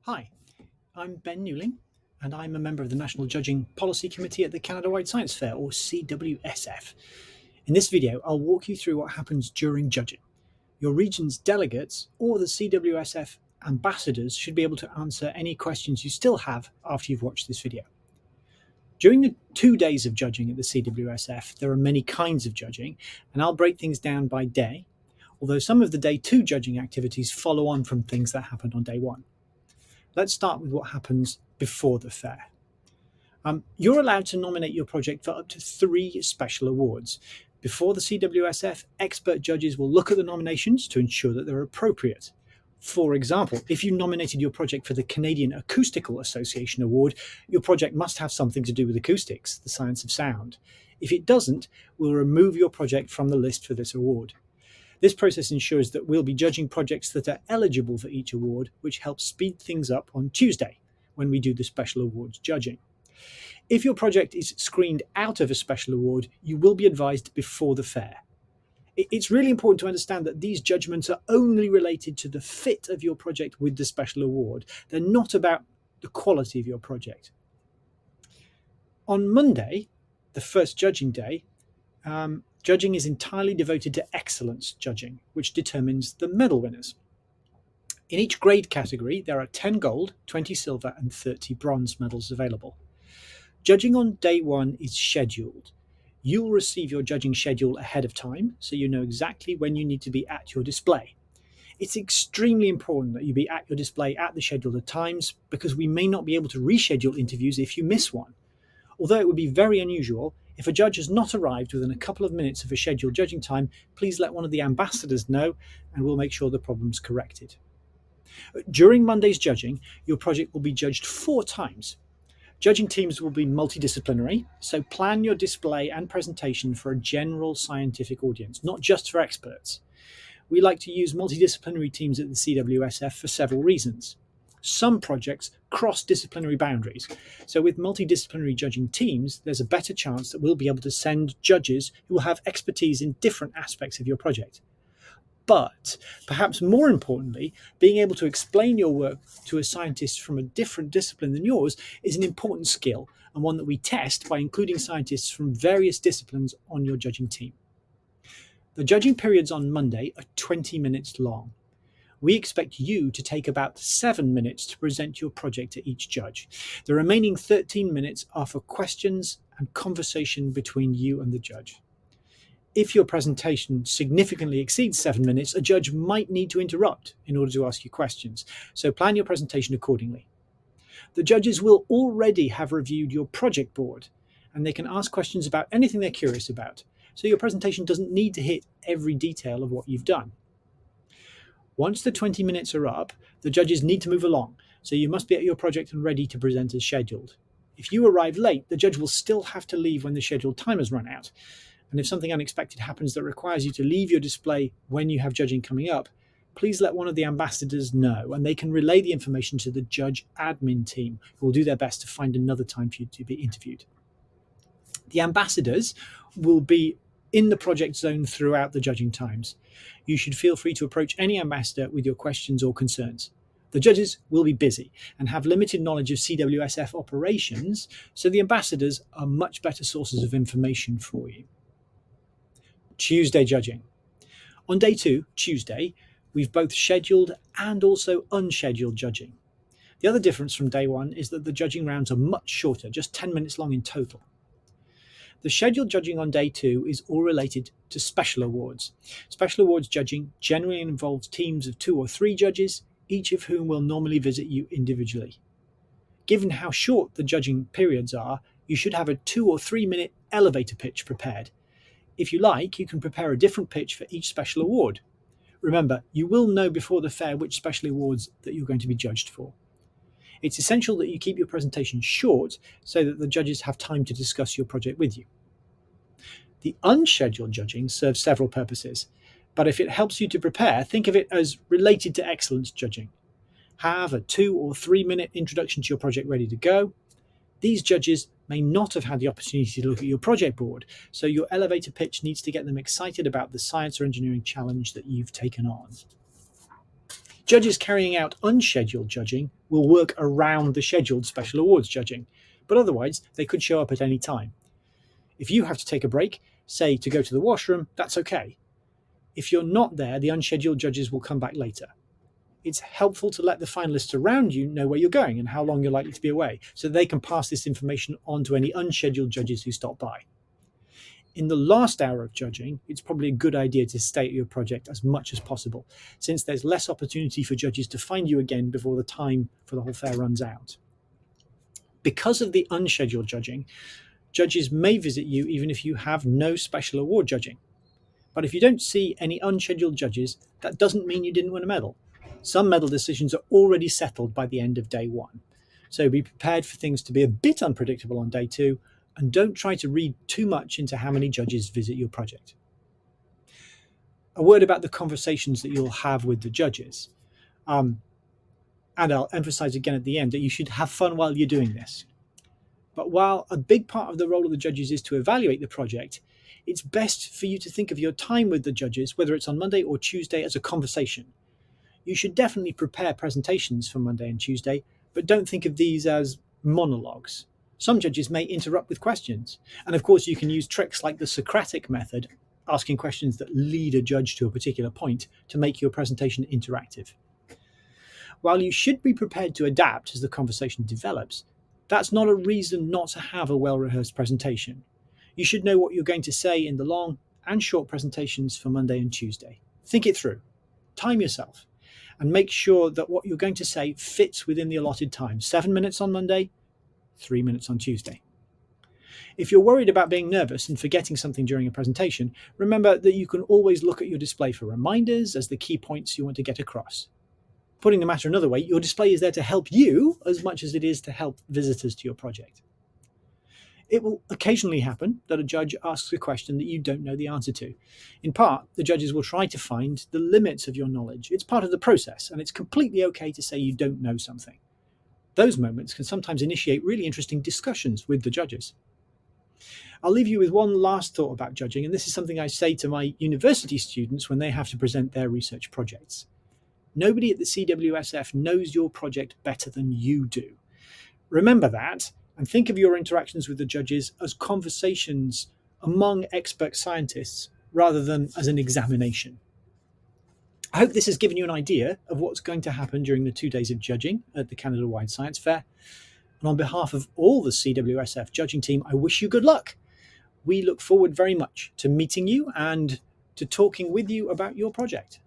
Hi, I'm Ben Newling, and I'm a member of the National Judging Policy Committee at the Canada-wide Science Fair, or CWSF. In this video, I'll walk you through what happens during judging. Your region's delegates or the CWSF ambassadors should be able to answer any questions you still have after you've watched this video. During the 2 days of judging at the CWSF, there are many kinds of judging, and I'll break things down by day, although some of the day 2 judging activities follow on from things that happened on day 1. Let's start with what happens before the fair. You're allowed to nominate your project for up to 3 special awards. Before the CWSF, expert judges will look at the nominations to ensure that they're appropriate. For example, if you nominated your project for the Canadian Acoustical Association Award, your project must have something to do with acoustics, the science of sound. If it doesn't, we'll remove your project from the list for this award. This process ensures that we'll be judging projects that are eligible for each award, which helps speed things up on Tuesday when we do the special awards judging. If your project is screened out of a special award, you will be advised before the fair. It's really important to understand that these judgments are only related to the fit of your project with the special award. They're not about the quality of your project. On Monday, the first judging day, judging is entirely devoted to excellence judging, which determines the medal winners. In each grade category, there are 10 gold, 20 silver, and 30 bronze medals available. Judging on day 1 is scheduled. You'll receive your judging schedule ahead of time, so you know exactly when you need to be at your display. It's extremely important that you be at your display at the scheduled times, because we may not be able to reschedule interviews if you miss one. Although it would be very unusual, if a judge has not arrived within a couple of minutes of a scheduled judging time, please let one of the ambassadors know and we'll make sure the problem's corrected. During Monday's judging, your project will be judged 4 times. Judging teams will be multidisciplinary, so plan your display and presentation for a general scientific audience, not just for experts. We like to use multidisciplinary teams at the CWSF for several reasons. Some projects cross disciplinary boundaries, so with multidisciplinary judging teams, there's a better chance that we'll be able to send judges who will have expertise in different aspects of your project. But, perhaps more importantly, being able to explain your work to a scientist from a different discipline than yours is an important skill, and one that we test by including scientists from various disciplines on your judging team. The judging periods on Monday are 20 minutes long. We expect you to take about 7 minutes to present your project to each judge. The remaining 13 minutes are for questions and conversation between you and the judge. If your presentation significantly exceeds 7 minutes, a judge might need to interrupt in order to ask you questions, so plan your presentation accordingly. The judges will already have reviewed your project board, and they can ask questions about anything they're curious about, so your presentation doesn't need to hit every detail of what you've done. Once the 20 minutes are up, the judges need to move along, so you must be at your project and ready to present as scheduled. If you arrive late, the judge will still have to leave when the scheduled time has run out. And if something unexpected happens that requires you to leave your display when you have judging coming up, please let one of the ambassadors know, and they can relay the information to the judge admin team, who will do their best to find another time for you to be interviewed. The ambassadors will be in the project zone throughout the judging times. You should feel free to approach any ambassador with your questions or concerns. The judges will be busy and have limited knowledge of CWSF operations, so the ambassadors are much better sources of information for you. Tuesday judging. On day 2, Tuesday, we've both scheduled and also unscheduled judging. The other difference from day 1 is that the judging rounds are much shorter, just 10 minutes long in total. The scheduled judging on day 2 is all related to special awards. Special awards judging generally involves teams of 2 or 3 judges, each of whom will normally visit you individually. Given how short the judging periods are, you should have a 2 or 3 minute elevator pitch prepared. If you like, you can prepare a different pitch for each special award. Remember, you will know before the fair which special awards that you're going to be judged for. It's essential that you keep your presentation short so that the judges have time to discuss your project with you. The unscheduled judging serves several purposes, but if it helps you to prepare, think of it as related to excellence judging. Have a 2 or 3 minute introduction to your project ready to go. These judges may not have had the opportunity to look at your project board, so your elevator pitch needs to get them excited about the science or engineering challenge that you've taken on. Judges carrying out unscheduled judging will work around the scheduled special awards judging, but otherwise they could show up at any time. If you have to take a break, say to go to the washroom, that's okay. If you're not there, the unscheduled judges will come back later. It's helpful to let the finalists around you know where you're going and how long you're likely to be away, so they can pass this information on to any unscheduled judges who stop by. In the last hour of judging, it's probably a good idea to stay at your project as much as possible, since there's less opportunity for judges to find you again before the time for the whole fair runs out. Because of the unscheduled judging, judges may visit you even if you have no special award judging. But if you don't see any unscheduled judges, that doesn't mean you didn't win a medal. Some medal decisions are already settled by the end of day one. So be prepared for things to be a bit unpredictable on day two, and don't try to read too much into how many judges visit your project. A word about the conversations that you'll have with the judges. And I'll emphasize again at the end that you should have fun while you're doing this. But while a big part of the role of the judges is to evaluate the project, it's best for you to think of your time with the judges, whether it's on Monday or Tuesday, as a conversation. You should definitely prepare presentations for Monday and Tuesday, but don't think of these as monologues. Some judges may interrupt with questions. And of course, you can use tricks like the Socratic method, asking questions that lead a judge to a particular point, to make your presentation interactive. While you should be prepared to adapt as the conversation develops, that's not a reason not to have a well-rehearsed presentation. You should know what you're going to say in the long and short presentations for Monday and Tuesday. Think it through, time yourself, and make sure that what you're going to say fits within the allotted time. 7 minutes on Monday, 3 minutes on Tuesday. If you're worried about being nervous and forgetting something during a presentation, remember that you can always look at your display for reminders as the key points you want to get across. Putting the matter another way, your display is there to help you as much as it is to help visitors to your project. It will occasionally happen that a judge asks a question that you don't know the answer to. In part, the judges will try to find the limits of your knowledge. It's part of the process, and it's completely okay to say you don't know something. Those moments can sometimes initiate really interesting discussions with the judges. I'll leave you with one last thought about judging, and this is something I say to my university students when they have to present their research projects. Nobody at the CWSF knows your project better than you do. Remember that, and think of your interactions with the judges as conversations among expert scientists rather than as an examination. I hope this has given you an idea of what's going to happen during the 2 days of judging at the Canada-wide Science Fair. And on behalf of all the CWSF judging team, I wish you good luck. We look forward very much to meeting you and to talking with you about your project.